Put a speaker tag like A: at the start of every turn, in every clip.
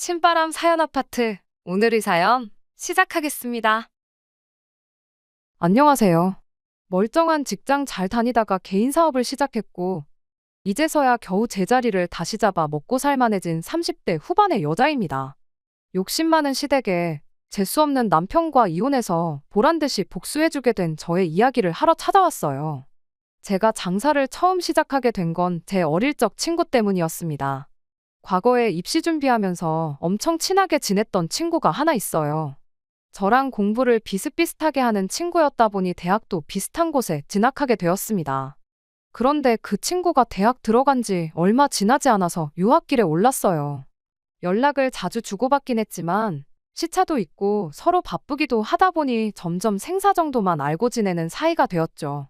A: 신바람 사연 아파트. 오늘의 사연 시작하겠습니다. 안녕하세요. 멀쩡한 직장 잘 다니다가 개인 사업을 시작했고, 이제서야 겨우 제자리를 다시 잡아 먹고 살만해진 30대 후반의 여자입니다. 욕심 많은 시댁에 재수 없는 남편과 이혼해서 보란듯이 복수해주게 된 저의 이야기를 하러 찾아왔어요. 제가 장사를 처음 시작하게 된 건 제 어릴 적 친구 때문이었습니다. 과거에 입시 준비하면서 엄청 친하게 지냈던 친구가 하나 있어요. 저랑 공부를 비슷비슷하게 하는 친구였다 보니 대학도 비슷한 곳에 진학하게 되었습니다. 그런데 그 친구가 대학 들어간 지 얼마 지나지 않아서 유학길에 올랐어요. 연락을 자주 주고받긴 했지만 시차도 있고 서로 바쁘기도 하다 보니 점점 생사 정도만 알고 지내는 사이가 되었죠.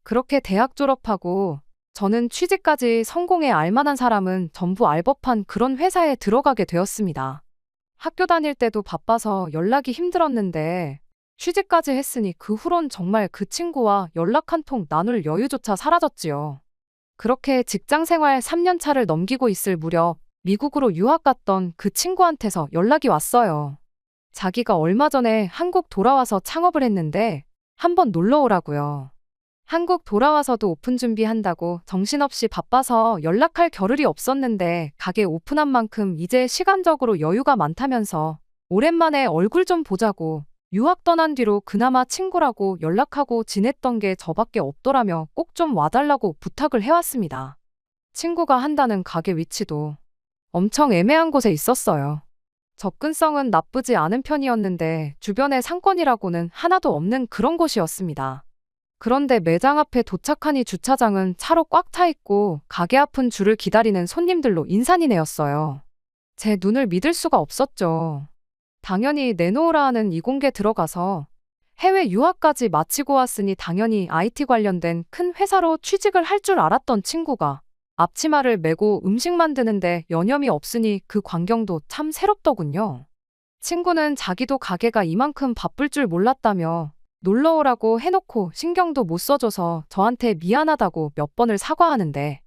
A: 그렇게 대학 졸업하고 저는 취직까지 성공해 알만한 사람은 전부 알 법한 그런 회사에 들어가게 되었습니다. 학교 다닐 때도 바빠서 연락이 힘들었는데 취직까지 했으니 그 후론 정말 그 친구와 연락 한 통 나눌 여유조차 사라졌지요. 그렇게 직장 생활 3년 차를 넘기고 있을 무렵 미국으로 유학 갔던 그 친구한테서 연락이 왔어요. 자기가 얼마 전에 한국 돌아와서 창업을 했는데 한번 놀러 오라고요. 한국 돌아와서도 오픈 준비한다고 정신없이 바빠서 연락할 겨를이 없었는데 가게 오픈한 만큼 이제 시간적으로 여유가 많다면서 오랜만에 얼굴 좀 보자고 유학 떠난 뒤로 그나마 친구라고 연락하고 지냈던 게 저밖에 없더라며 꼭 좀 와달라고 부탁을 해왔습니다. 친구가 한다는 가게 위치도 엄청 애매한 곳에 있었어요. 접근성은 나쁘지 않은 편이었는데 주변에 상권이라고는 하나도 없는 그런 곳이었습니다. 그런데 매장 앞에 도착하니 주차장은 차로 꽉 차 있고 가게 앞은 줄을 기다리는 손님들로 인산이네였어요. 제 눈을 믿을 수가 없었죠. 당연히 내놓으라 하는 이공계 들어가서 해외 유학까지 마치고 왔으니 당연히 IT 관련된 큰 회사로 취직을 할 줄 알았던 친구가 앞치마를 메고 음식 만드는데 여념이 없으니 그 광경도 참 새롭더군요. 친구는 자기도 가게가 이만큼 바쁠 줄 몰랐다며 놀러 오라고 해놓고 신경도 못 써줘서 저한테 미안하다고 몇 번을 사과하는데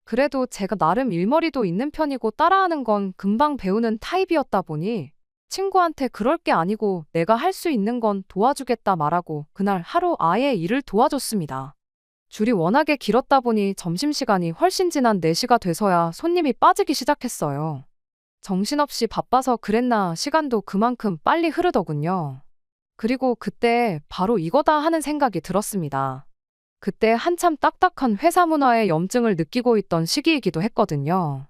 A: 그래도 제가 나름 일머리도 있는 편이고 따라하는 건 금방 배우는 타입이었다 보니 친구한테 그럴 게 아니고 내가 할 수 있는 건 도와주겠다 말하고 그날 하루 아예 일을 도와줬습니다. 줄이 워낙에 길었다 보니 점심시간이 훨씬 지난 4시가 돼서야 손님이 빠지기 시작했어요. 정신없이 바빠서 그랬나 시간도 그만큼 빨리 흐르더군요. 그리고 그때 바로 이거다 하는 생각이 들었습니다. 그때 한참 딱딱한 회사 문화에 염증을 느끼고 있던 시기이기도 했거든요.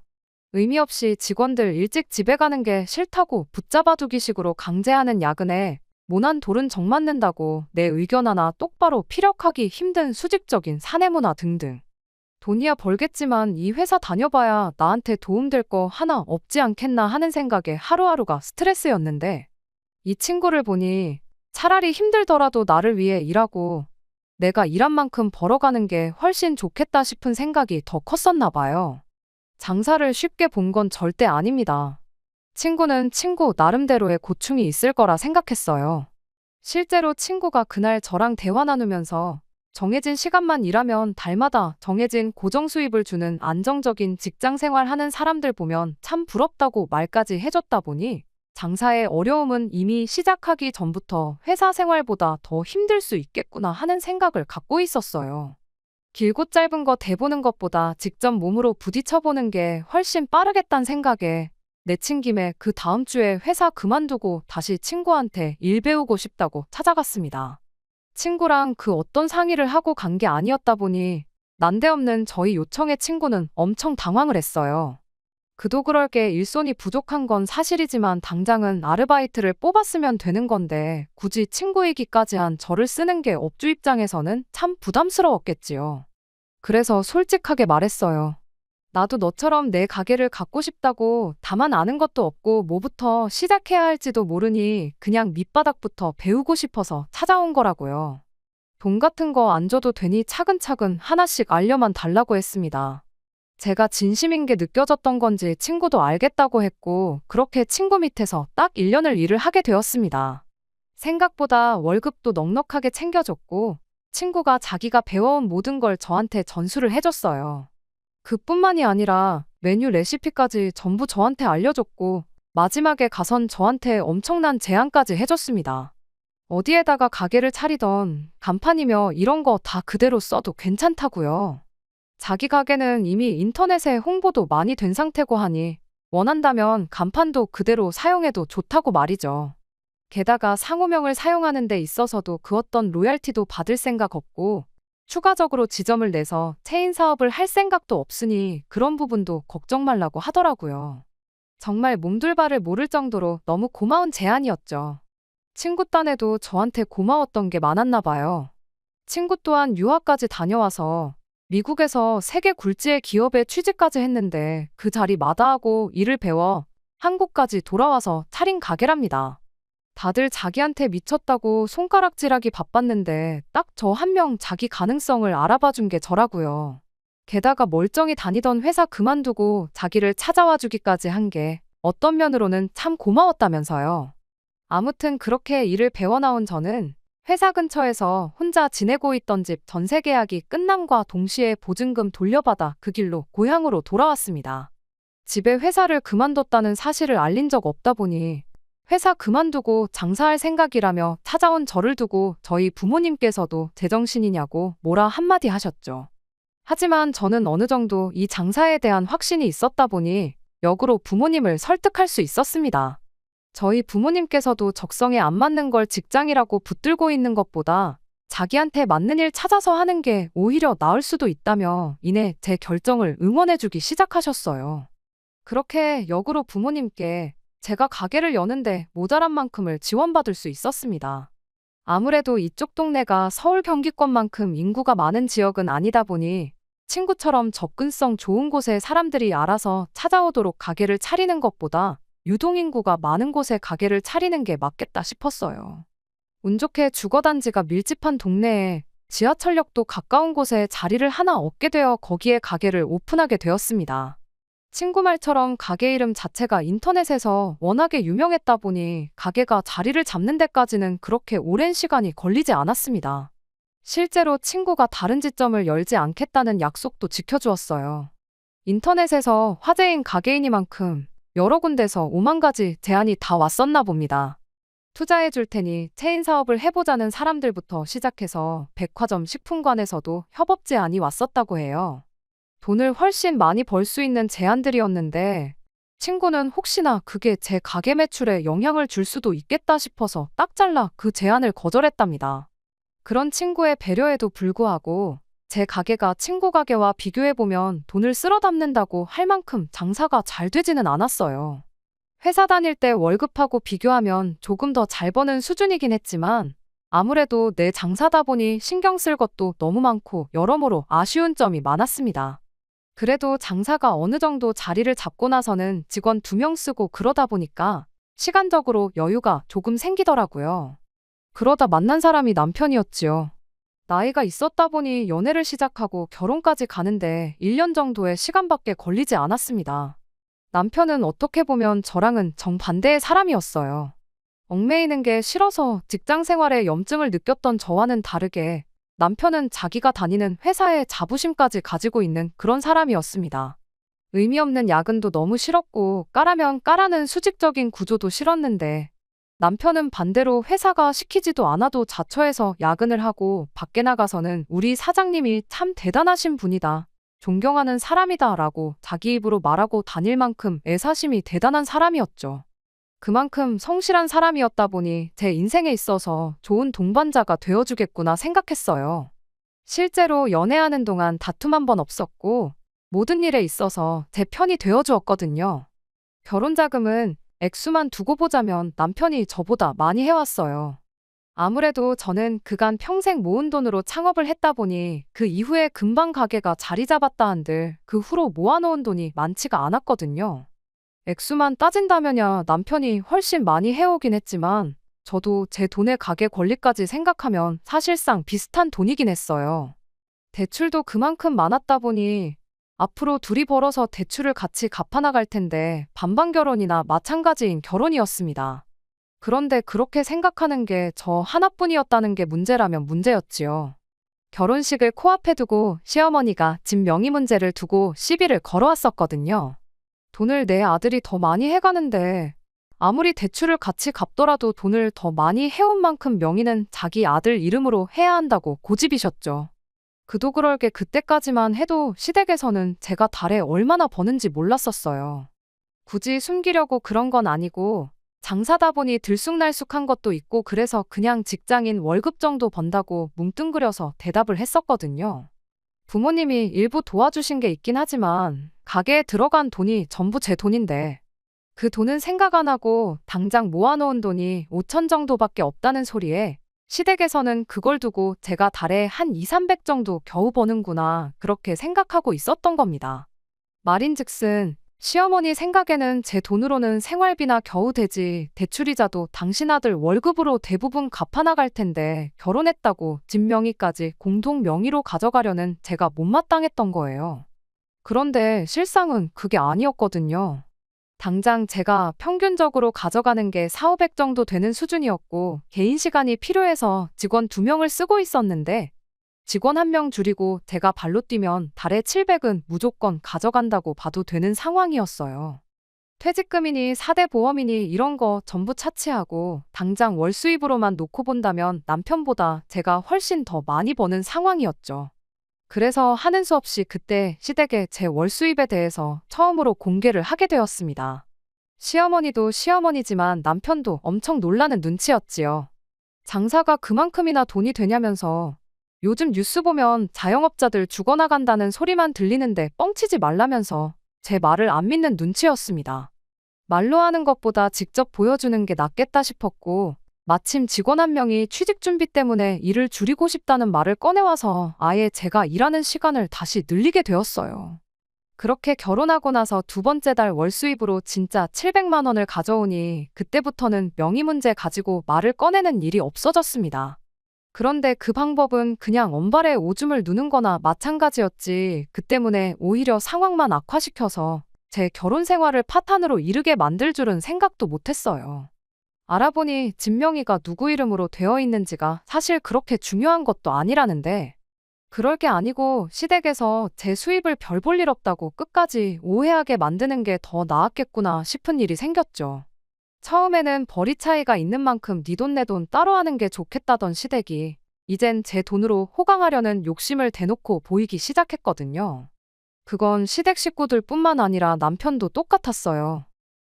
A: 의미 없이 직원들 일찍 집에 가는 게 싫다고 붙잡아두기식으로 강제하는 야근에 모난 돌은 정 맞는다고 내 의견 하나 똑바로 피력하기 힘든 수직적인 사내 문화 등등. 돈이야 벌겠지만 이 회사 다녀봐야 나한테 도움될 거 하나 없지 않겠나 하는 생각에 하루하루가 스트레스였는데 이 친구를 보니 차라리 힘들더라도 나를 위해 일하고 내가 일한 만큼 벌어가는 게 훨씬 좋겠다 싶은 생각이 더 컸었나 봐요. 장사를 쉽게 본 건 절대 아닙니다. 친구는 친구 나름대로의 고충이 있을 거라 생각했어요. 실제로 친구가 그날 저랑 대화 나누면서 정해진 시간만 일하면 달마다 정해진 고정 수입을 주는 안정적인 직장 생활하는 사람들 보면 참 부럽다고 말까지 해줬다 보니 장사의 어려움은 이미 시작하기 전부터 회사 생활보다 더 힘들 수 있겠구나 하는 생각을 갖고 있었어요. 길고 짧은 거 대보는 것보다 직접 몸으로 부딪혀보는 게 훨씬 빠르겠다는 생각에 내친 김에 그 다음 주에 회사 그만두고 다시 친구한테 일 배우고 싶다고 찾아갔습니다. 친구랑 그 어떤 상의를 하고 간 게 아니었다 보니 난데없는 저희 요청에 친구는 엄청 당황을 했어요. 그도 그럴 게 일손이 부족한 건 사실이지만 당장은 아르바이트를 뽑았으면 되는 건데 굳이 친구 얘기까지 한 저를 쓰는 게 업주 입장에서는 참 부담스러웠겠지요. 그래서 솔직하게 말했어요. 나도 너처럼 내 가게를 갖고 싶다고 다만 아는 것도 없고 뭐부터 시작해야 할지도 모르니 그냥 밑바닥부터 배우고 싶어서 찾아온 거라고요. 돈 같은 거 안 줘도 되니 차근차근 하나씩 알려만 달라고 했습니다. 제가 진심인 게 느껴졌던 건지 친구도 알겠다고 했고 그렇게 친구 밑에서 딱 1년을 일을 하게 되었습니다. 생각보다 월급도 넉넉하게 챙겨줬고 친구가 자기가 배워온 모든 걸 저한테 전수를 해줬어요. 그뿐만이 아니라 메뉴 레시피까지 전부 저한테 알려줬고 마지막에 가선 저한테 엄청난 제안까지 해줬습니다. 어디에다가 가게를 차리던 간판이며 이런 거 다 그대로 써도 괜찮다고요. 자기 가게는 이미 인터넷에 홍보도 많이 된 상태고 하니 원한다면 간판도 그대로 사용해도 좋다고 말이죠. 게다가 상호명을 사용하는 데 있어서도 그 어떤 로얄티도 받을 생각 없고 추가적으로 지점을 내서 체인 사업을 할 생각도 없으니 그런 부분도 걱정 말라고 하더라고요. 정말 몸둘바를 모를 정도로 너무 고마운 제안이었죠. 친구 딴에도 저한테 고마웠던 게 많았나 봐요. 친구 또한 유학까지 다녀와서 미국에서 세계 굴지의 기업에 취직까지 했는데 그 자리 마다하고 일을 배워 한국까지 돌아와서 차린 가게랍니다. 다들 자기한테 미쳤다고 손가락질하기 바빴는데 딱 저 한 명 자기 가능성을 알아봐 준 게 저라고요. 게다가 멀쩡히 다니던 회사 그만두고 자기를 찾아와 주기까지 한 게 어떤 면으로는 참 고마웠다면서요. 아무튼 그렇게 일을 배워나온 저는 회사 근처에서 혼자 지내고 있던 집 전세 계약이 끝남과 동시에 보증금 돌려받아 그 길로 고향으로 돌아왔습니다. 집에 회사를 그만뒀다는 사실을 알린 적 없다 보니 회사 그만두고 장사할 생각이라며 찾아온 저를 두고 저희 부모님께서도 제정신이냐고 뭐라 한마디 하셨죠. 하지만 저는 어느 정도 이 장사에 대한 확신이 있었다 보니 역으로 부모님을 설득할 수 있었습니다. 저희 부모님께서도 적성에 안 맞는 걸 직장이라고 붙들고 있는 것보다 자기한테 맞는 일 찾아서 하는 게 오히려 나을 수도 있다며 이내 제 결정을 응원해주기 시작하셨어요. 그렇게 역으로 부모님께 제가 가게를 여는데 모자란 만큼을 지원받을 수 있었습니다. 아무래도 이쪽 동네가 서울 경기권만큼 인구가 많은 지역은 아니다 보니 친구처럼 접근성 좋은 곳에 사람들이 알아서 찾아오도록 가게를 차리는 것보다 유동인구가 많은 곳에 가게를 차리는 게 맞겠다 싶었어요. 운 좋게 주거단지가 밀집한 동네에 지하철역도 가까운 곳에 자리를 하나 얻게 되어 거기에 가게를 오픈하게 되었습니다. 친구 말처럼 가게 이름 자체가 인터넷에서 워낙에 유명했다 보니 가게가 자리를 잡는 데까지는 그렇게 오랜 시간이 걸리지 않았습니다. 실제로 친구가 다른 지점을 열지 않겠다는 약속도 지켜주었어요. 인터넷에서 화제인 가게이니만큼 여러 군데서 5만 가지 제안이 다 왔었나 봅니다. 투자해 줄 테니 체인 사업을 해보자는 사람들부터 시작해서 백화점 식품관에서도 협업 제안이 왔었다고 해요. 돈을 훨씬 많이 벌 수 있는 제안들이었는데 친구는 혹시나 그게 제 가게 매출에 영향을 줄 수도 있겠다 싶어서 딱 잘라 그 제안을 거절했답니다. 그런 친구의 배려에도 불구하고 제 가게가 친구 가게와 비교해보면 돈을 쓸어 담는다고 할 만큼 장사가 잘 되지는 않았어요. 회사 다닐 때 월급하고 비교하면 조금 더 잘 버는 수준이긴 했지만 아무래도 내 장사다 보니 신경 쓸 것도 너무 많고 여러모로 아쉬운 점이 많았습니다. 그래도 장사가 어느 정도 자리를 잡고 나서는 직원 2명 쓰고 그러다 보니까 시간적으로 여유가 조금 생기더라고요. 그러다 만난 사람이 남편이었지요. 나이가 있었다 보니 연애를 시작하고 결혼까지 가는데 1년 정도의 시간밖에 걸리지 않았습니다. 남편은 어떻게 보면 저랑은 정반대의 사람이었어요. 얽매이는 게 싫어서 직장 생활에 염증을 느꼈던 저와는 다르게 남편은 자기가 다니는 회사에 자부심까지 가지고 있는 그런 사람이었습니다. 의미 없는 야근도 너무 싫었고 까라면 까라는 수직적인 구조도 싫었는데 남편은 반대로 회사가 시키지도 않아도 자처해서 야근을 하고 밖에 나가서는 우리 사장님이 참 대단하신 분이다, 존경하는 사람이다 라고 자기 입으로 말하고 다닐 만큼 애사심이 대단한 사람이었죠. 그만큼 성실한 사람이었다 보니 제 인생에 있어서 좋은 동반자가 되어주겠구나 생각했어요. 실제로 연애하는 동안 다툼 한 번 없었고 모든 일에 있어서 제 편이 되어주었거든요. 결혼 자금은 액수만 두고 보자면 남편이 저보다 많이 해왔어요. 아무래도 저는 그간 평생 모은 돈으로 창업을 했다 보니 그 이후에 금방 가게가 자리 잡았다 한들 그 후로 모아놓은 돈이 많지가 않았거든요. 액수만 따진다면야 남편이 훨씬 많이 해오긴 했지만 저도 제 돈의 가게 권리까지 생각하면 사실상 비슷한 돈이긴 했어요. 대출도 그만큼 많았다 보니 앞으로 둘이 벌어서 대출을 같이 갚아나갈 텐데 반반 결혼이나 마찬가지인 결혼이었습니다. 그런데 그렇게 생각하는 게 저 하나뿐이었다는 게 문제라면 문제였지요. 결혼식을 코앞에 두고 시어머니가 집 명의 문제를 두고 시비를 걸어왔었거든요. 돈을 내 아들이 더 많이 해가는데 아무리 대출을 같이 갚더라도 돈을 더 많이 해온 만큼 명의는 자기 아들 이름으로 해야 한다고 고집이셨죠. 그도 그럴 게 그때까지만 해도 시댁에서는 제가 달에 얼마나 버는지 몰랐었어요. 굳이 숨기려고 그런 건 아니고 장사다 보니 들쑥날쑥한 것도 있고 그래서 그냥 직장인 월급 정도 번다고 뭉뚱그려서 대답을 했었거든요. 부모님이 일부 도와주신 게 있긴 하지만 가게에 들어간 돈이 전부 제 돈인데 그 돈은 생각 안 하고 당장 모아놓은 돈이 5천 정도밖에 없다는 소리에 시댁에서는 그걸 두고 제가 달에 한 2, 300 정도 겨우 버는구나 그렇게 생각하고 있었던 겁니다. 말인즉슨 시어머니 생각에는 제 돈으로는 생활비나 겨우 되지 대출이자도 당신 아들 월급으로 대부분 갚아나갈 텐데 결혼했다고 집 명의까지 공동 명의로 가져가려는 제가 못마땅했던 거예요. 그런데 실상은 그게 아니었거든요. 당장 제가 평균적으로 가져가는 게 4, 500 정도 되는 수준이었고 개인 시간이 필요해서 직원 2명을 쓰고 있었는데 직원 1명 줄이고 제가 발로 뛰면 달에 700은 무조건 가져간다고 봐도 되는 상황이었어요. 퇴직금이니 4대 보험이니 이런 거 전부 차치하고 당장 월 수입으로만 놓고 본다면 남편보다 제가 훨씬 더 많이 버는 상황이었죠. 그래서 하는 수 없이 그때 시댁에 제 월 수입에 대해서 처음으로 공개를 하게 되었습니다. 시어머니도 시어머니지만 남편도 엄청 놀라는 눈치였지요. 장사가 그만큼이나 돈이 되냐면서 요즘 뉴스 보면 자영업자들 죽어나간다는 소리만 들리는데 뻥치지 말라면서 제 말을 안 믿는 눈치였습니다. 말로 하는 것보다 직접 보여주는 게 낫겠다 싶었고 마침 직원 1명이 취직 준비 때문에 일을 줄이고 싶다는 말을 꺼내와서 아예 제가 일하는 시간을 다시 늘리게 되었어요. 그렇게 결혼하고 나서 2번째 달 월 수입으로 진짜 700만 원을 가져오니 그때부터는 명의 문제 가지고 말을 꺼내는 일이 없어졌습니다. 그런데 그 방법은 그냥 언발에 오줌을 누는 거나 마찬가지였지 그 때문에 오히려 상황만 악화시켜서 제 결혼 생활을 파탄으로 이르게 만들 줄은 생각도 못했어요. 알아보니 집 명의가 누구 이름으로 되어 있는지가 사실 그렇게 중요한 것도 아니라는데 그럴 게 아니고 시댁에서 제 수입을 별 볼 일 없다고 끝까지 오해하게 만드는 게 더 나았겠구나 싶은 일이 생겼죠. 처음에는 벌이 차이가 있는 만큼 네 돈 내 돈 따로 하는 게 좋겠다던 시댁이 이젠 제 돈으로 호강하려는 욕심을 대놓고 보이기 시작했거든요. 그건 시댁 식구들 뿐만 아니라 남편도 똑같았어요.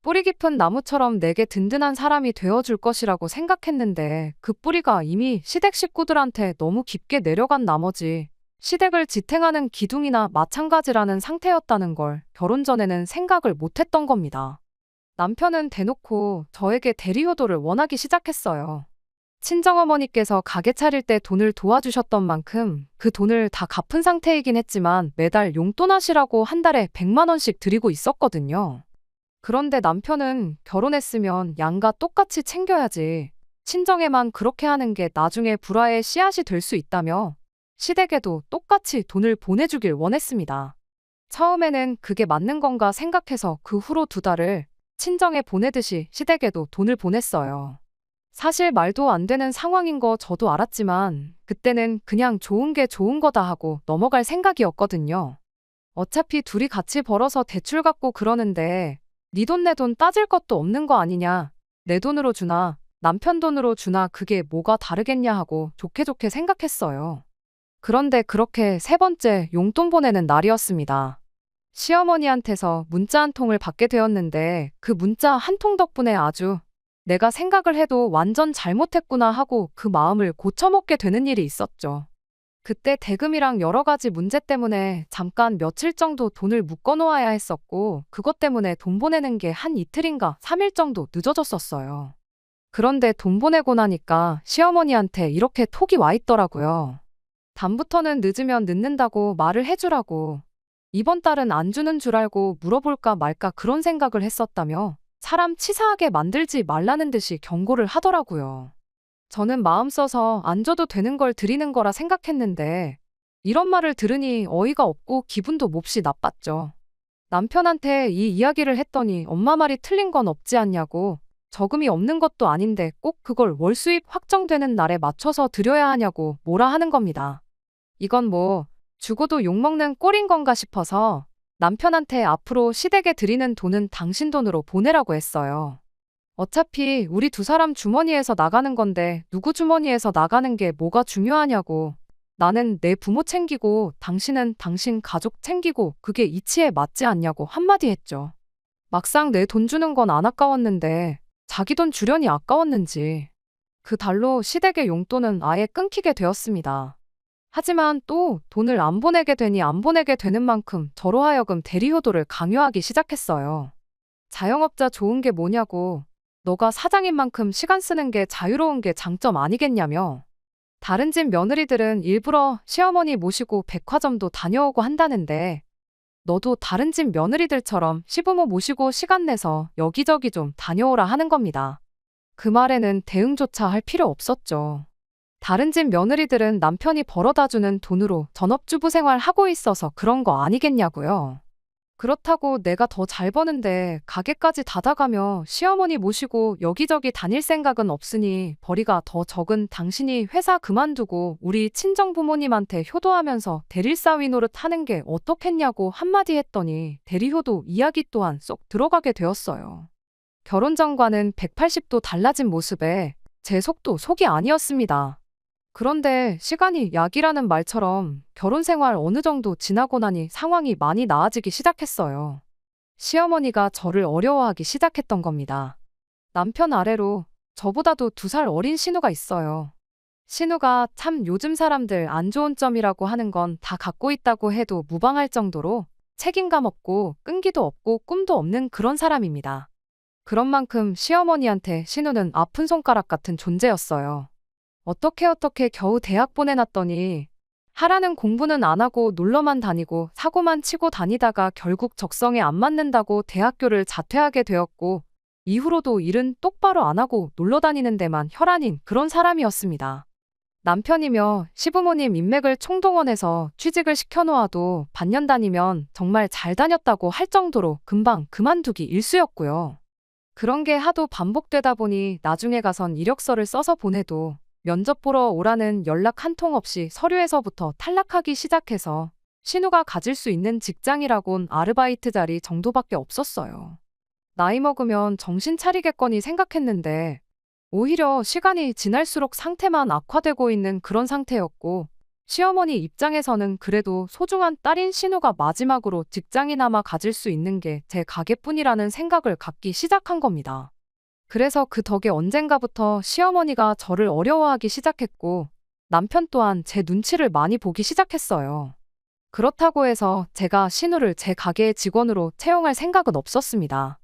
A: 뿌리 깊은 나무처럼 내게 든든한 사람이 되어줄 것이라고 생각했는데 그 뿌리가 이미 시댁 식구들한테 너무 깊게 내려간 나머지 시댁을 지탱하는 기둥이나 마찬가지라는 상태였다는 걸 결혼 전에는 생각을 못했던 겁니다. 남편은 대놓고 저에게 대리효도를 원하기 시작했어요. 친정어머니께서 가게 차릴 때 돈을 도와주셨던 만큼 그 돈을 다 갚은 상태이긴 했지만 매달 용돈 하시라고 한 달에 100만 원씩 드리고 있었거든요. 그런데 남편은 결혼했으면 양가 똑같이 챙겨야지. 친정에만 그렇게 하는 게 나중에 불화의 씨앗이 될 수 있다며 시댁에도 똑같이 돈을 보내주길 원했습니다. 처음에는 그게 맞는 건가 생각해서 그 후로 2달을 친정에 보내듯이 시댁에도 돈을 보냈어요. 사실 말도 안 되는 상황인 거 저도 알았지만 그때는 그냥 좋은 게 좋은 거다 하고 넘어갈 생각이었거든요. 어차피 둘이 같이 벌어서 대출 갚고 그러는데 네 돈 내 돈 따질 것도 없는 거 아니냐. 내 돈으로 주나 남편 돈으로 주나 그게 뭐가 다르겠냐 하고 좋게 좋게 생각했어요. 그런데 그렇게 3번째 용돈 보내는 날이었습니다. 시어머니한테서 문자 한 통을 받게 되었는데 그 문자 한 통 덕분에 아주 내가 생각을 해도 완전 잘못했구나 하고 그 마음을 고쳐먹게 되는 일이 있었죠. 그때 대금이랑 여러 가지 문제 때문에 잠깐 며칠 정도 돈을 묶어놓아야 했었고 그것 때문에 돈 보내는 게 한 이틀인가 3일 정도 늦어졌었어요. 그런데 돈 보내고 나니까 시어머니한테 이렇게 톡이 와 있더라고요. 다음부터는 늦으면 늦는다고 말을 해주라고. 이번 달은 안 주는 줄 알고 물어볼까 말까 그런 생각을 했었다며 사람 치사하게 만들지 말라는 듯이 경고를 하더라고요. 저는 마음 써서 안 줘도 되는 걸 드리는 거라 생각했는데 이런 말을 들으니 어이가 없고 기분도 몹시 나빴죠. 남편한테 이 이야기를 했더니 엄마 말이 틀린 건 없지 않냐고 저금이 없는 것도 아닌데 꼭 그걸 월 수입 확정되는 날에 맞춰서 드려야 하냐고 뭐라 하는 겁니다. 이건 뭐 죽어도 욕먹는 꼴인 건가 싶어서 남편한테 앞으로 시댁에 드리는 돈은 당신 돈으로 보내라고 했어요. 어차피 우리 두 사람 주머니에서 나가는 건데 누구 주머니에서 나가는 게 뭐가 중요하냐고. 나는 내 부모 챙기고 당신은 당신 가족 챙기고 그게 이치에 맞지 않냐고 한마디 했죠. 막상 내 돈 주는 건 안 아까웠는데 자기 돈 주려니 아까웠는지 그 달로 시댁의 용돈은 아예 끊기게 되었습니다. 하지만 또 돈을 안 보내게 되니 안 보내게 되는 만큼 저로 하여금 대리효도를 강요하기 시작했어요. 자영업자 좋은 게 뭐냐고. 너가 사장인 만큼 시간 쓰는 게 자유로운 게 장점 아니겠냐며. 다른 집 며느리들은 일부러 시어머니 모시고 백화점도 다녀오고 한다는데 너도 다른 집 며느리들처럼 시부모 모시고 시간 내서 여기저기 좀 다녀오라 하는 겁니다. 그 말에는 대응조차 할 필요 없었죠. 다른 집 며느리들은 남편이 벌어다주는 돈으로 전업주부 생활 하고 있어서 그런 거 아니겠냐고요. 그렇다고 내가 더 잘 버는데 가게까지 닫아가며 시어머니 모시고 여기저기 다닐 생각은 없으니 벌이가 더 적은 당신이 회사 그만두고 우리 친정부모님한테 효도하면서 대릴사위 노릇 하는 게 어떻겠냐고 한마디 했더니 대리효도 이야기 또한 쏙 들어가게 되었어요. 결혼 전과는 180도 달라진 모습에 제 속도 속이 아니었습니다. 그런데 시간이 약이라는 말처럼 결혼 생활 어느 정도 지나고 나니 상황이 많이 나아지기 시작했어요. 시어머니가 저를 어려워하기 시작했던 겁니다. 남편 아래로 저보다도 2살 어린 신우가 있어요. 신우가 참 요즘 사람들 안 좋은 점이라고 하는 건 다 갖고 있다고 해도 무방할 정도로 책임감 없고 끈기도 없고 꿈도 없는 그런 사람입니다. 그런 만큼 시어머니한테 신우는 아픈 손가락 같은 존재였어요. 어떻게 겨우 대학 보내놨더니 하라는 공부는 안 하고 놀러만 다니고 사고만 치고 다니다가 결국 적성에 안 맞는다고 대학교를 자퇴하게 되었고 이후로도 일은 똑바로 안 하고 놀러 다니는 데만 혈안인 그런 사람이었습니다. 남편이며 시부모님 인맥을 총동원해서 취직을 시켜놓아도 반년 다니면 정말 잘 다녔다고 할 정도로 금방 그만두기 일쑤였고요. 그런 게 하도 반복되다 보니 나중에 가선 이력서를 써서 보내도 면접 보러 오라는 연락 한 통 없이 서류에서부터 탈락하기 시작해서 신우가 가질 수 있는 직장이라곤 아르바이트 자리 정도밖에 없었어요. 나이 먹으면 정신 차리겠거니 생각했는데 오히려 시간이 지날수록 상태만 악화되고 있는 그런 상태였고 시어머니 입장에서는 그래도 소중한 딸인 신우가 마지막으로 직장이나마 가질 수 있는 게 제 가게뿐이라는 생각을 갖기 시작한 겁니다. 그래서 그 덕에 언젠가부터 시어머니가 저를 어려워하기 시작했고 남편 또한 제 눈치를 많이 보기 시작했어요. 그렇다고 해서 제가 신우를 제 가게의 직원으로 채용할 생각은 없었습니다.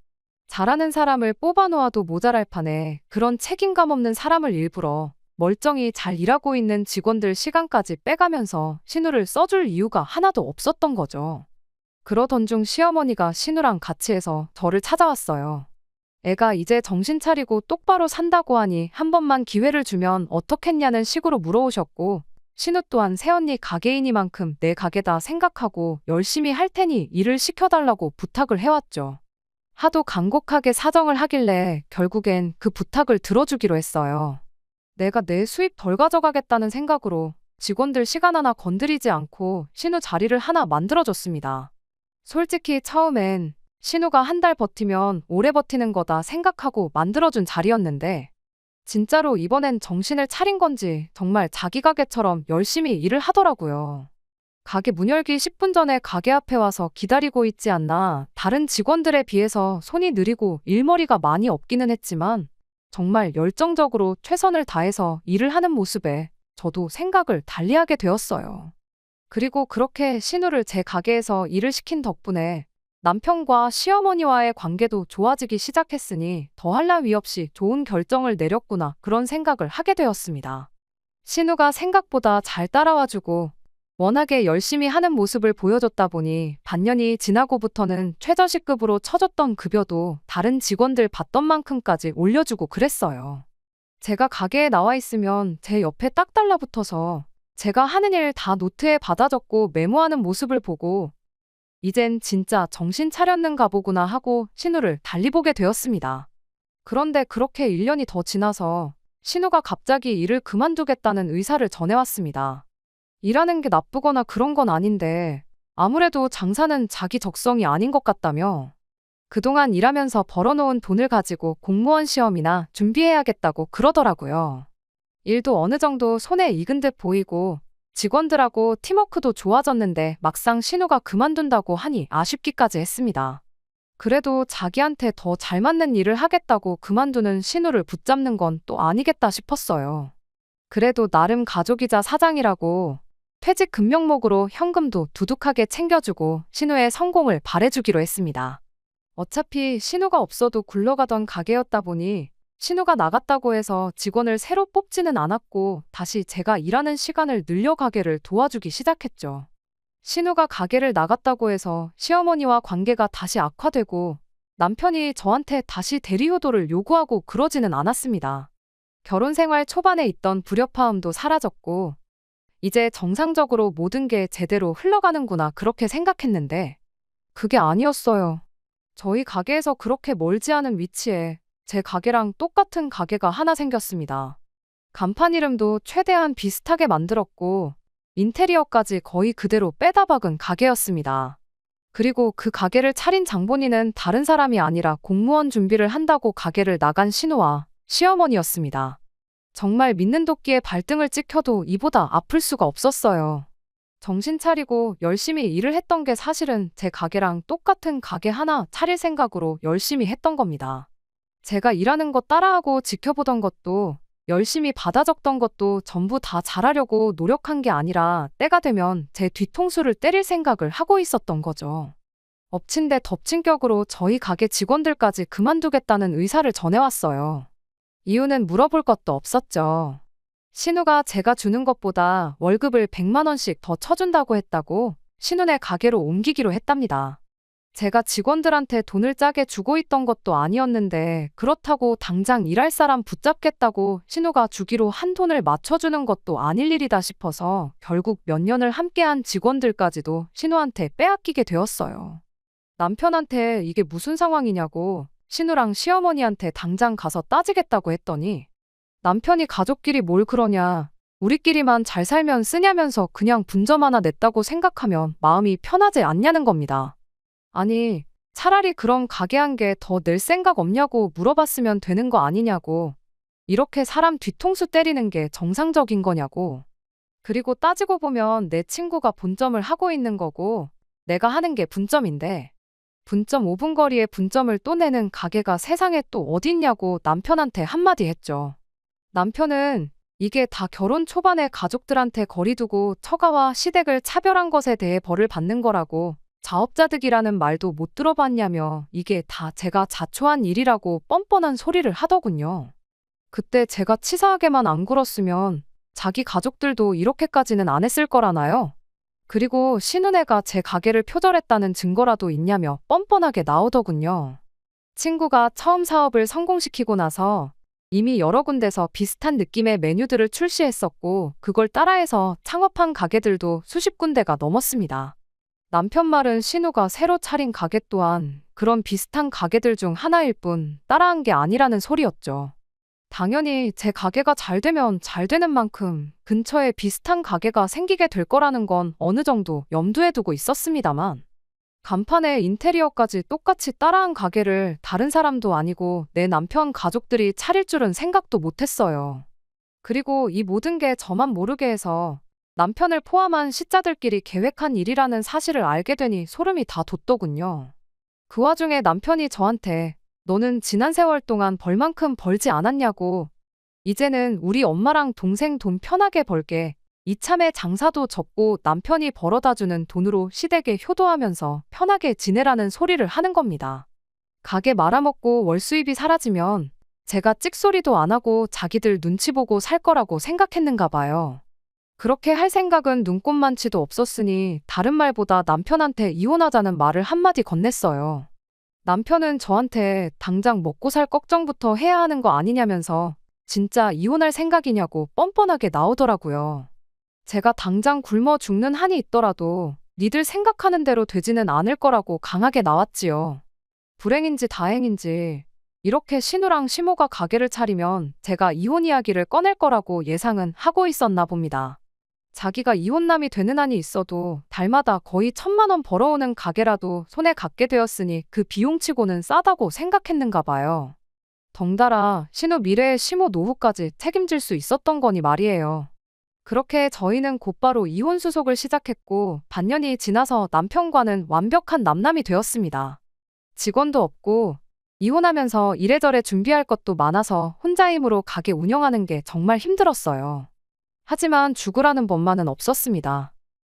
A: 잘하는 사람을 뽑아놓아도 모자랄 판에 그런 책임감 없는 사람을 일부러 멀쩡히 잘 일하고 있는 직원들 시간까지 빼가면서 신우를 써줄 이유가 하나도 없었던 거죠. 그러던 중 시어머니가 신우랑 같이 해서 저를 찾아왔어요. 애가 이제 정신 차리고 똑바로 산다고 하니 한 번만 기회를 주면 어떻겠냐는 식으로 물어오셨고 신우 또한 새언니 가게이니만큼 내 가게다 생각하고 열심히 할 테니 일을 시켜달라고 부탁을 해왔죠. 하도 간곡하게 사정을 하길래 결국엔 그 부탁을 들어주기로 했어요. 내가 내 수입 덜 가져가겠다는 생각으로 직원들 시간 하나 건드리지 않고 신우 자리를 하나 만들어줬습니다. 솔직히 처음엔 신우가 한 달 버티면 오래 버티는 거다 생각하고 만들어준 자리였는데 진짜로 이번엔 정신을 차린 건지 정말 자기 가게처럼 열심히 일을 하더라고요. 가게 문 열기 10분 전에 가게 앞에 와서 기다리고 있지 않나. 다른 직원들에 비해서 손이 느리고 일머리가 많이 없기는 했지만 정말 열정적으로 최선을 다해서 일을 하는 모습에 저도 생각을 달리하게 되었어요. 그리고 그렇게 신우를 제 가게에서 일을 시킨 덕분에 남편과 시어머니와의 관계도 좋아지기 시작했으니 더할 나위 없이 좋은 결정을 내렸구나 그런 생각을 하게 되었습니다. 신우가 생각보다 잘 따라와주고 워낙에 열심히 하는 모습을 보여줬다 보니 반년이 지나고부터는 최저시급으로 쳐줬던 급여도 다른 직원들 받던 만큼까지 올려주고 그랬어요. 제가 가게에 나와 있으면 제 옆에 딱 달라붙어서 제가 하는 일 다 노트에 받아 적고 메모하는 모습을 보고 이젠 진짜 정신 차렸는가 보구나 하고 신우를 달리 보게 되었습니다. 그런데 그렇게 1년이 더 지나서 신우가 갑자기 일을 그만두겠다는 의사를 전해왔습니다. 일하는 게 나쁘거나 그런 건 아닌데 아무래도 장사는 자기 적성이 아닌 것 같다며 그동안 일하면서 벌어놓은 돈을 가지고 공무원 시험이나 준비해야겠다고 그러더라고요. 일도 어느 정도 손에 익은 듯 보이고 직원들하고 팀워크도 좋아졌는데 막상 신우가 그만둔다고 하니 아쉽기까지 했습니다. 그래도 자기한테 더 잘 맞는 일을 하겠다고 그만두는 신우를 붙잡는 건 또 아니겠다 싶었어요. 그래도 나름 가족이자 사장이라고 퇴직 금명목으로 현금도 두둑하게 챙겨주고 신우의 성공을 바래주기로 했습니다. 어차피 신우가 없어도 굴러가던 가게였다 보니 신우가 나갔다고 해서 직원을 새로 뽑지는 않았고 다시 제가 일하는 시간을 늘려 가게를 도와주기 시작했죠. 신우가 가게를 나갔다고 해서 시어머니와 관계가 다시 악화되고 남편이 저한테 다시 대리효도를 요구하고 그러지는 않았습니다. 결혼 생활 초반에 있던 불협화음도 사라졌고 이제 정상적으로 모든 게 제대로 흘러가는구나 그렇게 생각했는데 그게 아니었어요. 저희 가게에서 그렇게 멀지 않은 위치에 제 가게랑 똑같은 가게가 하나 생겼습니다. 간판 이름도 최대한 비슷하게 만들었고 인테리어까지 거의 그대로 빼다 박은 가게였습니다. 그리고 그 가게를 차린 장본인은 다른 사람이 아니라 공무원 준비를 한다고 가게를 나간 신우와 시어머니였습니다. 정말 믿는 도끼에 발등을 찍혀도 이보다 아플 수가 없었어요. 정신 차리고 열심히 일을 했던 게 사실은 제 가게랑 똑같은 가게 하나 차릴 생각으로 열심히 했던 겁니다. 제가 일하는 거 따라하고 지켜보던 것도 열심히 받아 적던 것도 전부 다 잘하려고 노력한 게 아니라 때가 되면 제 뒤통수를 때릴 생각을 하고 있었던 거죠. 엎친 데 덮친 격으로 저희 가게 직원들까지 그만두겠다는 의사를 전해왔어요. 이유는 물어볼 것도 없었죠. 신우가 제가 주는 것보다 월급을 100만 원씩 더 쳐준다고 했다고 신우네 가게로 옮기기로 했답니다. 제가 직원들한테 돈을 짜게 주고 있던 것도 아니었는데 그렇다고 당장 일할 사람 붙잡겠다고 신우가 주기로 한 돈을 맞춰주는 것도 아닐 일이다 싶어서 결국 몇 년을 함께한 직원들까지도 신우한테 빼앗기게 되었어요. 남편한테 이게 무슨 상황이냐고 신우랑 시어머니한테 당장 가서 따지겠다고 했더니 남편이 가족끼리 뭘 그러냐, 우리끼리만 잘 살면 쓰냐면서 그냥 분점 하나 냈다고 생각하면 마음이 편하지 않냐는 겁니다. 아니, 차라리 그럼 가게 한 개 더 낼 생각 없냐고 물어봤으면 되는 거 아니냐고. 이렇게 사람 뒤통수 때리는 게 정상적인 거냐고. 그리고 따지고 보면 내 친구가 본점을 하고 있는 거고 내가 하는 게 분점인데 분점 5분 거리에 분점을 또 내는 가게가 세상에 또 어딨냐고 남편한테 한마디 했죠. 남편은 이게 다 결혼 초반에 가족들한테 거리 두고 처가와 시댁을 차별한 것에 대해 벌을 받는 거라고 자업자득이라는 말도 못 들어봤냐며 이게 다 제가 자초한 일이라고 뻔뻔한 소리를 하더군요. 그때 제가 치사하게만 안 굴었으면 자기 가족들도 이렇게까지는 안 했을 거라나요? 그리고 신은혜가 제 가게를 표절했다는 증거라도 있냐며 뻔뻔하게 나오더군요. 친구가 처음 사업을 성공시키고 나서 이미 여러 군데서 비슷한 느낌의 메뉴들을 출시했었고 그걸 따라해서 창업한 가게들도 수십 군데가 넘었습니다. 남편 말은 신우가 새로 차린 가게 또한 그런 비슷한 가게들 중 하나일 뿐 따라한 게 아니라는 소리였죠. 당연히 제 가게가 잘 되면 잘 되는 만큼 근처에 비슷한 가게가 생기게 될 거라는 건 어느 정도 염두에 두고 있었습니다만 간판에 인테리어까지 똑같이 따라한 가게를 다른 사람도 아니고 내 남편 가족들이 차릴 줄은 생각도 못했어요. 그리고 이 모든 게 저만 모르게 해서 남편을 포함한 시자들끼리 계획한 일이라는 사실을 알게 되니 소름이 다 돋더군요. 그 와중에 남편이 저한테 너는 지난 세월 동안 벌 만큼 벌지 않았냐고 이제는 우리 엄마랑 동생 돈 편하게 벌게 이참에 장사도 접고 남편이 벌어다주는 돈으로 시댁에 효도하면서 편하게 지내라는 소리를 하는 겁니다. 가게 말아먹고 월 수입이 사라지면 제가 찍소리도 안 하고 자기들 눈치 보고 살 거라고 생각했는가 봐요. 그렇게 할 생각은 눈꼽만치도 없었으니 다른 말보다 남편한테 이혼하자는 말을 한마디 건넸어요. 남편은 저한테 당장 먹고 살 걱정부터 해야 하는 거 아니냐면서 진짜 이혼할 생각이냐고 뻔뻔하게 나오더라고요. 제가 당장 굶어 죽는 한이 있더라도 니들 생각하는 대로 되지는 않을 거라고 강하게 나왔지요. 불행인지 다행인지 이렇게 신우랑 시모가 가게를 차리면 제가 이혼 이야기를 꺼낼 거라고 예상은 하고 있었나 봅니다. 자기가 이혼남이 되는 한이 있어도 달마다 거의 1,000만 원 벌어오는 가게라도 손에 갖게 되었으니 그 비용치고는 싸다고 생각했는가 봐요. 덩달아 신우 미래의 시모 노후까지 책임질 수 있었던 거니 말이에요. 그렇게 저희는 곧바로 이혼 수속을 시작했고 반년이 지나서 남편과는 완벽한 남남이 되었습니다. 직원도 없고 이혼하면서 이래저래 준비할 것도 많아서 혼자 힘으로 가게 운영하는 게 정말 힘들었어요. 하지만 죽으라는 법만은 없었습니다.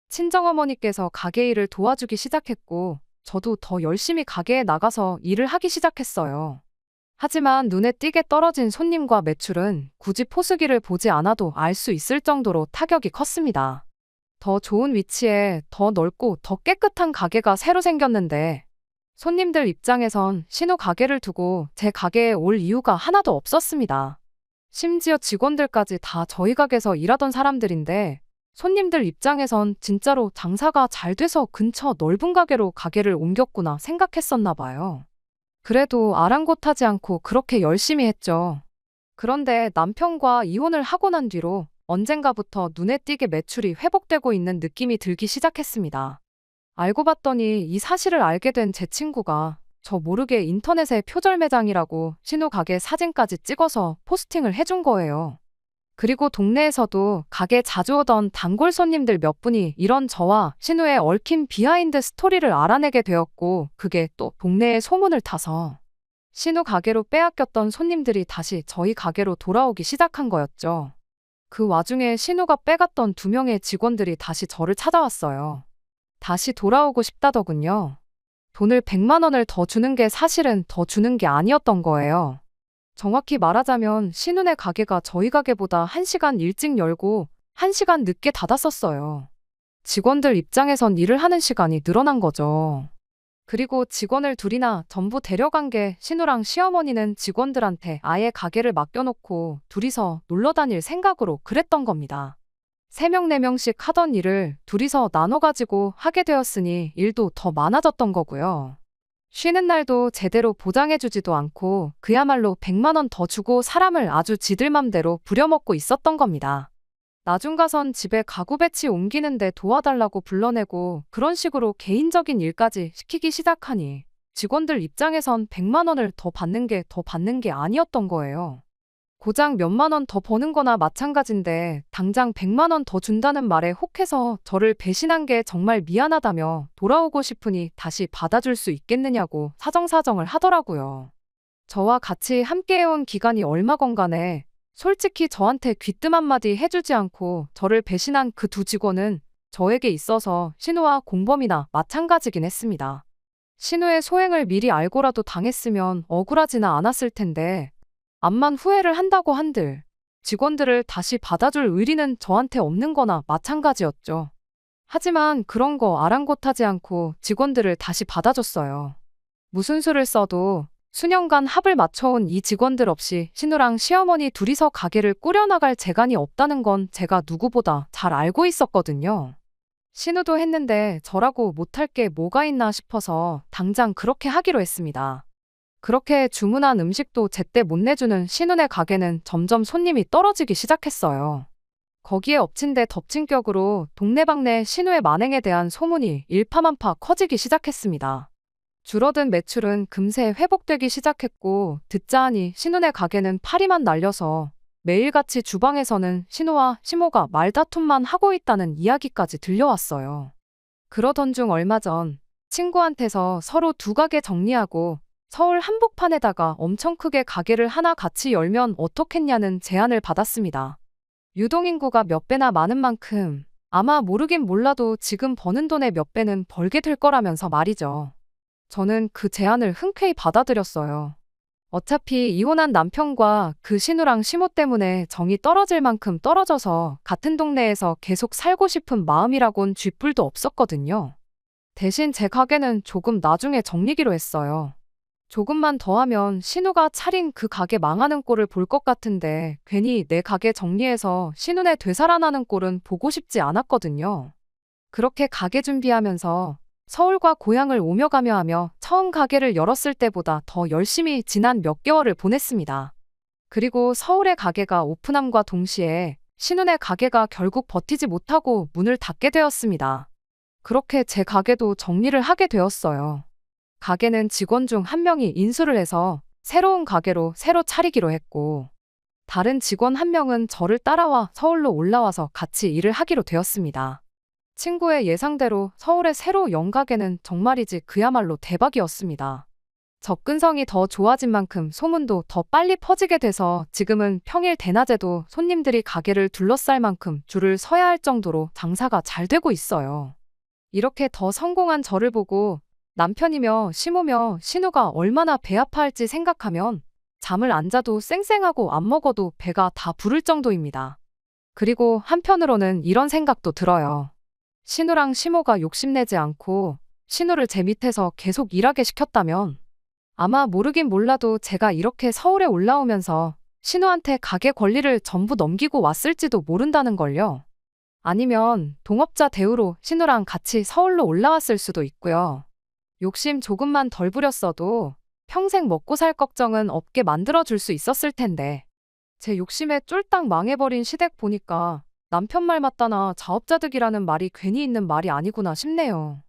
A: 친정어머니께서 가게 일을 도와주기 시작했고 저도 더 열심히 가게에 나가서 일을 하기 시작했어요. 하지만 눈에 띄게 떨어진 손님과 매출은 굳이 포스기를 보지 않아도 알 수 있을 정도로 타격이 컸습니다. 더 좋은 위치에 더 넓고 더 깨끗한 가게가 새로 생겼는데 손님들 입장에선 신우 가게를 두고 제 가게에 올 이유가 하나도 없었습니다. 심지어 직원들까지 다 저희 가게에서 일하던 사람들인데 손님들 입장에선 진짜로 장사가 잘 돼서 근처 넓은 가게로 가게를 옮겼구나 생각했었나 봐요. 그래도 아랑곳하지 않고 그렇게 열심히 했죠. 그런데 남편과 이혼을 하고 난 뒤로 언젠가부터 눈에 띄게 매출이 회복되고 있는 느낌이 들기 시작했습니다. 알고 봤더니 이 사실을 알게 된 제 친구가 저 모르게 인터넷에 표절 매장이라고 신우 가게 사진까지 찍어서 포스팅을 해준 거예요. 그리고 동네에서도 가게 자주 오던 단골 손님들 몇 분이 이런 저와 신우의 얽힌 비하인드 스토리를 알아내게 되었고 그게 또 동네에 소문을 타서 신우 가게로 빼앗겼던 손님들이 다시 저희 가게로 돌아오기 시작한 거였죠. 그 와중에 신우가 빼갔던 2명의 직원들이 다시 저를 찾아왔어요. 다시 돌아오고 싶다더군요. 돈을 100만 원을 더 주는 게 사실은 더 주는 게 아니었던 거예요. 정확히 말하자면 신우네 가게가 저희 가게보다 1시간 일찍 열고 1시간 늦게 닫았었어요. 직원들 입장에선 일을 하는 시간이 늘어난 거죠. 그리고 직원을 둘이나 전부 데려간 게 신우랑 시어머니는 직원들한테 아예 가게를 맡겨놓고 둘이서 놀러 다닐 생각으로 그랬던 겁니다. 3명, 4명씩 하던 일을 둘이서 나눠가지고 하게 되었으니 일도 더 많아졌던 거고요. 쉬는 날도 제대로 보장해주지도 않고 그야말로 100만 원 더 주고 사람을 아주 지들 맘대로 부려먹고 있었던 겁니다. 나중 가선 집에 가구 배치 옮기는데 도와달라고 불러내고 그런 식으로 개인적인 일까지 시키기 시작하니 직원들 입장에선 100만 원을 더 받는 게 아니었던 거예요. 고작 몇만 원 더 버는 거나 마찬가지인데 당장 100만 원 더 준다는 말에 혹해서 저를 배신한 게 정말 미안하다며 돌아오고 싶으니 다시 받아줄 수 있겠느냐고 사정사정을 하더라고요. 저와 같이 함께해온 기간이 얼마건 간에 솔직히 저한테 귀뜸 한마디 해주지 않고 저를 배신한 그 2 직원은 저에게 있어서 신우와 공범이나 마찬가지긴 했습니다. 신우의 소행을 미리 알고라도 당했으면 억울하지는 않았을 텐데 암만 후회를 한다고 한들 직원들을 다시 받아줄 의리는 저한테 없는 거나 마찬가지였죠. 하지만 그런 거 아랑곳하지 않고 직원들을 다시 받아줬어요. 무슨 수를 써도 수년간 합을 맞춰온 이 직원들 없이 신우랑 시어머니 둘이서 가게를 꾸려나갈 재간이 없다는 건 제가 누구보다 잘 알고 있었거든요. 신우도 했는데 저라고 못할 게 뭐가 있나 싶어서 당장 그렇게 하기로 했습니다. 그렇게 주문한 음식도 제때 못 내주는 신우네 가게는 점점 손님이 떨어지기 시작했어요. 거기에 엎친 데 덮친 격으로 동네방네 신우의 만행에 대한 소문이 일파만파 커지기 시작했습니다. 줄어든 매출은 금세 회복되기 시작했고 듣자 하니 신우네 가게는 파리만 날려서 매일같이 주방에서는 신우와 시모가 말다툼만 하고 있다는 이야기까지 들려왔어요. 그러던 중 얼마 전 친구한테서 서로 2 가게 정리하고 서울 한복판에다가 엄청 크게 가게를 하나 같이 열면 어떻겠냐는 제안을 받았습니다. 유동인구가 몇 배나 많은 만큼 아마 모르긴 몰라도 지금 버는 돈의 몇 배는 벌게 될 거라면서 말이죠. 저는 그 제안을 흔쾌히 받아들였어요. 어차피 이혼한 남편과 그 신우랑 시모 때문에 정이 떨어질 만큼 떨어져서 같은 동네에서 계속 살고 싶은 마음이라곤 쥐뿔도 없었거든요. 대신 제 가게는 조금 나중에 정리기로 했어요. 조금만 더 하면 신우가 차린 그 가게 망하는 꼴을 볼 것 같은데 괜히 내 가게 정리해서 신우네 되살아나는 꼴은 보고 싶지 않았거든요. 그렇게 가게 준비하면서 서울과 고향을 오며 가며 하며 처음 가게를 열었을 때보다 더 열심히 지난 몇 개월을 보냈습니다. 그리고 서울의 가게가 오픈함과 동시에 신혼의 가게가 결국 버티지 못하고 문을 닫게 되었습니다. 그렇게 제 가게도 정리를 하게 되었어요. 가게는 직원 중 한 명이 인수를 해서 새로운 가게로 새로 차리기로 했고, 다른 직원 한 명은 저를 따라와 서울로 올라와서 같이 일을 하기로 되었습니다. 친구의 예상대로 서울의 새로 연 가게는 정말이지 그야말로 대박이었습니다. 접근성이 더 좋아진 만큼 소문도 더 빨리 퍼지게 돼서 지금은 평일 대낮에도 손님들이 가게를 둘러쌀 만큼 줄을 서야 할 정도로 장사가 잘 되고 있어요. 이렇게 더 성공한 저를 보고 남편이며 시모며 신우가 얼마나 배 아파할지 생각하면 잠을 안 자도 쌩쌩하고 안 먹어도 배가 다 부를 정도입니다. 그리고 한편으로는 이런 생각도 들어요. 신우랑 시모가 욕심내지 않고 신우를 제 밑에서 계속 일하게 시켰다면 아마 모르긴 몰라도 제가 이렇게 서울에 올라오면서 신우한테 가게 권리를 전부 넘기고 왔을지도 모른다는 걸요. 아니면 동업자 대우로 신우랑 같이 서울로 올라왔을 수도 있고요. 욕심 조금만 덜 부렸어도 평생 먹고 살 걱정은 없게 만들어줄 수 있었을 텐데. 제 욕심에 쫄딱 망해버린 시댁 보니까 남편 말 맞다나 자업자득이라는 말이 괜히 있는 말이 아니구나 싶네요.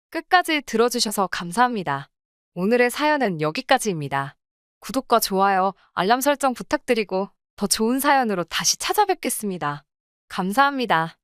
A: 끝까지 들어주셔서 감사합니다. 오늘의 사연은 여기까지입니다. 구독과 좋아요, 알람 설정 부탁드리고 더 좋은 사연으로 다시 찾아뵙겠습니다. 감사합니다.